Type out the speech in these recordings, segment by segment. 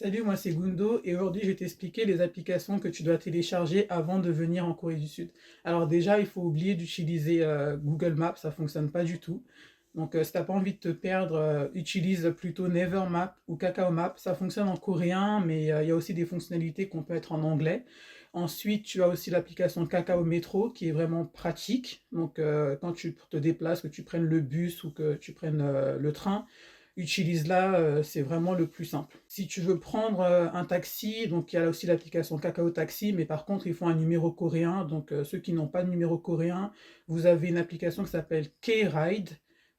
Salut, moi c'est Gundo et aujourd'hui je vais t'expliquer les applications que tu dois télécharger avant de venir en Corée du Sud. Alors déjà, il faut oublier d'utiliser Google Maps, ça fonctionne pas du tout. Donc si t'as pas envie de te perdre, utilise plutôt Never Map ou Kakao Map. Ça fonctionne en coréen, mais il y a aussi des fonctionnalités qu'on peut être en anglais. Ensuite, tu as aussi l'application Kakao Métro qui est vraiment pratique. Donc quand tu te déplaces, que tu prennes le bus ou que tu prennes le train, utilise-la, c'est vraiment le plus simple. Si tu veux prendre un taxi, donc il y a aussi l'application Kakao Taxi, mais par contre, il faut un numéro coréen. Donc ceux qui n'ont pas de numéro coréen, vous avez une application qui s'appelle K-Ride,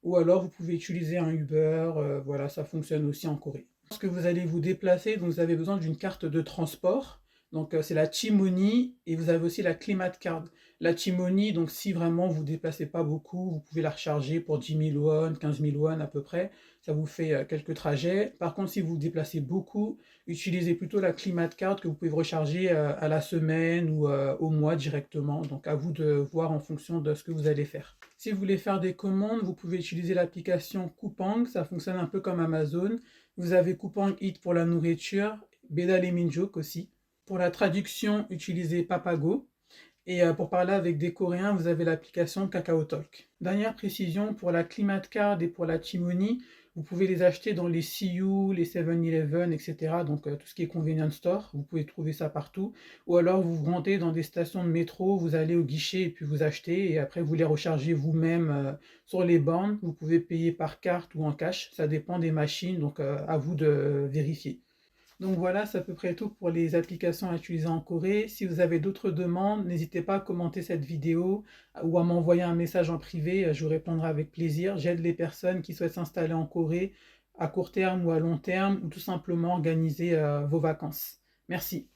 ou alors vous pouvez utiliser un Uber, voilà, ça fonctionne aussi en Corée. Lorsque vous allez vous déplacer, donc vous avez besoin d'une carte de transport. Donc c'est la Chimoni et vous avez aussi la Climat Card. La Chimoni, donc si vraiment vous ne déplacez pas beaucoup, vous pouvez la recharger pour 10 000 won, 15 000 won à peu près. Ça vous fait quelques trajets. Par contre, si vous vous déplacez beaucoup, utilisez plutôt la Climat Card que vous pouvez recharger à la semaine ou au mois directement. Donc à vous de voir en fonction de ce que vous allez faire. Si vous voulez faire des commandes, vous pouvez utiliser l'application Coupang. Ça fonctionne un peu comme Amazon. Vous avez Coupang Eat pour la nourriture, Bedale Minjuk aussi. Pour la traduction, utilisez Papago. Et pour parler avec des Coréens, vous avez l'application KakaoTalk. Dernière précision, pour la Climat Card et pour la Chimoni, vous pouvez les acheter dans les CU, les 7-Eleven, etc. Donc tout ce qui est convenience store, vous pouvez trouver ça partout. Ou alors vous vous rendez dans des stations de métro, vous allez au guichet et puis vous achetez et après vous les rechargez vous-même sur les bornes. Vous pouvez payer par carte ou en cash, ça dépend des machines, donc à vous de vérifier. Donc voilà, c'est à peu près tout pour les applications à utiliser en Corée. Si vous avez d'autres demandes, n'hésitez pas à commenter cette vidéo ou à m'envoyer un message en privé, je vous répondrai avec plaisir. J'aide les personnes qui souhaitent s'installer en Corée à court terme ou à long terme ou tout simplement organiser vos vacances. Merci.